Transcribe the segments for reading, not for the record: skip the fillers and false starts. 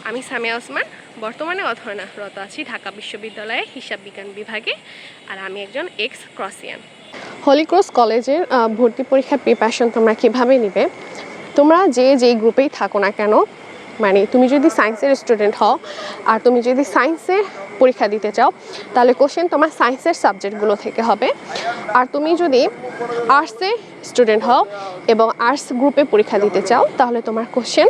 আমি সামিয়া ওসমান বর্তমানে অধ্যয়নরত আছি ঢাকা বিশ্ববিদ্যালয়ে হিসাব বিজ্ঞান বিভাগে। আর আমি একজন এক্স ক্রসিয়ান। হলি ক্রস কলেজের ভর্তি পরীক্ষার প্রিপারেশন তোমরা কীভাবে নেবে? তোমরা যেই গ্রুপেই থাকো না কেন, মানে তুমি যদি সায়েন্সের স্টুডেন্ট হও আর তুমি যদি সায়েন্সের পরীক্ষা দিতে চাও তাহলে কোশ্চেন তোমার সায়েন্সের সাবজেক্টগুলো থেকে হবে। আর তুমি যদি আর্টসের স্টুডেন্ট হও এবং আর্টস গ্রুপে পরীক্ষা দিতে চাও তাহলে তোমার কোশ্চেন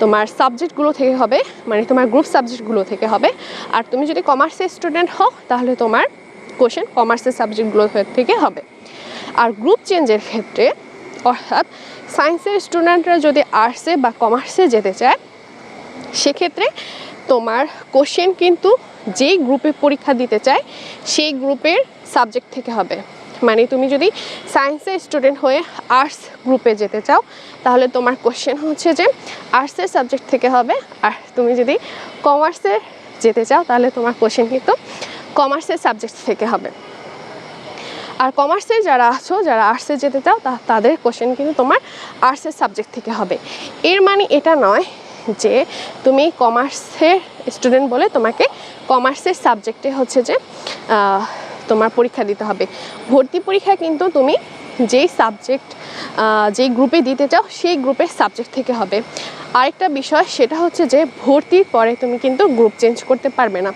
তোমার সাবজেক্টগুলো থেকে হবে, মানে তোমার গ্রুপ সাবজেক্টগুলো থেকে হবে। আর তুমি যদি কমার্সের স্টুডেন্ট হও তাহলে তোমার কোশ্চেন কমার্সের সাবজেক্টগুলো থেকে হবে। আর গ্রুপ চেঞ্জের ক্ষেত্রে, অর্থাৎ সায়েন্সের স্টুডেন্টরা যদি আর্টসে বা কমার্সে যেতে চায় সেক্ষেত্রে তোমার কোশ্চেন কিন্তু যেই গ্রুপে পরীক্ষা দিতে চায় সেই গ্রুপের সাবজেক্ট থেকে হবে। মানে তুমি যদি সায়েন্সের স্টুডেন্ট হয়ে আর্টস গ্রুপে যেতে চাও তাহলে তোমার কোশ্চেন হচ্ছে যে আর্টসের সাবজেক্ট থেকে হবে। আর তুমি যদি কমার্সে যেতে চাও তাহলে তোমার কোশ্চেন কিন্তু কমার্সের সাবজেক্ট থেকে হবে। আর কমার্সে যারা আছো, যারা আর্টসে যেতে চাও তাদের কোশ্চেন কিন্তু তোমার আর্টসের সাবজেক্ট থেকে হবে। এর মানে এটা নয় যে তুমি কমার্সের স্টুডেন্ট বলে তোমাকে কমার্সের সাবজেক্টে হচ্ছে যে তোমার পরীক্ষা দিতে হবে। ভর্তি পরীক্ষা কিন্তু তুমি যেই সাবজেক্ট যেই গ্রুপে দিতে চাও সেই গ্রুপের সাবজেক্ট থেকে হবে। আরেকটা বিষয় সেটা হচ্ছে যে ভর্তির পরে তুমি কিন্তু গ্রুপ চেঞ্জ করতে পারবে না।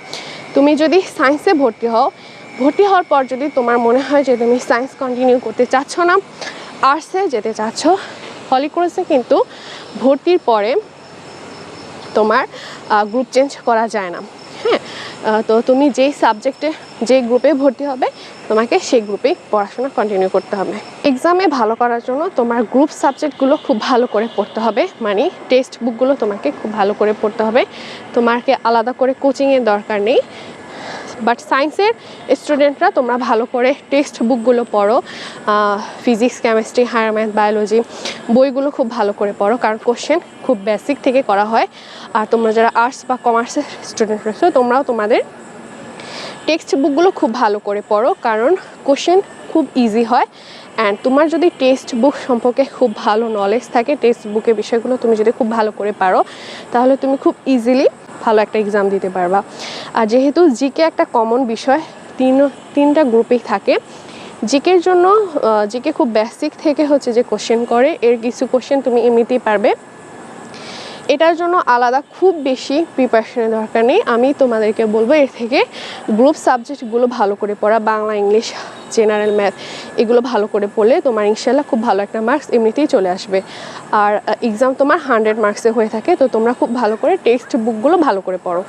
তুমি যদি সায়েন্সে ভর্তি হওয়ার পর যদি তোমার মনে হয় যে তুমি সায়েন্স কন্টিনিউ করতে চাচ্ছ না, আর্টসে যেতে চাচ্ছ, হলি ক্রসে কিন্তু ভর্তির পরে তোমার গ্রুপ চেঞ্জ করা যায় না। হ্যাঁ, তো তুমি যেই সাবজেক্টে যেই গ্রুপে ভর্তি হবে তোমাকে সেই গ্রুপেই পড়াশোনা কন্টিনিউ করতে হবে। এক্সামে ভালো করার জন্য তোমার গ্রুপ সাবজেক্টগুলো খুব ভালো করে পড়তে হবে, মানে টেক্সট বুকগুলো তোমাকে খুব ভালো করে পড়তে হবে। তোমাকে আলাদা করে কোচিংয়ের দরকার নেই। বাট সায়েন্সের স্টুডেন্টরা তোমরা ভালো করে টেক্সট বুকগুলো পড়ো, physics, chemistry, higher math, biology বইগুলো খুব ভালো করে পড়ো, কারণ কোশ্চেন খুব বেসিক থেকে করা হয়। আর তোমরা যারা আর্টস বা কমার্সের স্টুডেন্ট রয়েছো তোমরাও তোমাদের টেক্সট বুকগুলো খুব ভালো করে পড়ো, কারণ কোশ্চেন খুব ইজি হয়। অ্যান্ড তোমার যদি টেক্সট বুক সম্পর্কে খুব ভালো নলেজ থাকে, টেক্সট বুকের বিষয়গুলো তুমি যদি খুব ভালো করে পারো তাহলে তুমি খুব ইজিলি ভালো একটা এক্সাম দিতে পারবা। আর যেহেতু জিকে একটা কমন বিষয়, তিনটা গ্রুপেই থাকে, জিকের জন্য জিকে খুব বেসিক থেকে হচ্ছে যে কোশ্চেন করে, এর কিছু কোশ্চেন তুমি এমনিতেই পারবে। এটার জন্য আলাদা খুব বেশি প্রিপারেশনের দরকার নেই। আমি তোমাদেরকে বলবো এর থেকে গ্রুপ সাবজেক্টগুলো ভালো করে পড়া, বাংলা, ইংলিশ, জেনারেল ম্যাথ এগুলো ভালো করে পড়লে তোমার ইনশাল্লাহ খুব ভালো একটা মার্কস এমনিতেই চলে আসবে। আর এক্সাম তোমার 100 মার্কসে হয়ে থাকে, তো তোমরা খুব ভালো করে টেক্সট বুকগুলো ভালো করে পড়ো।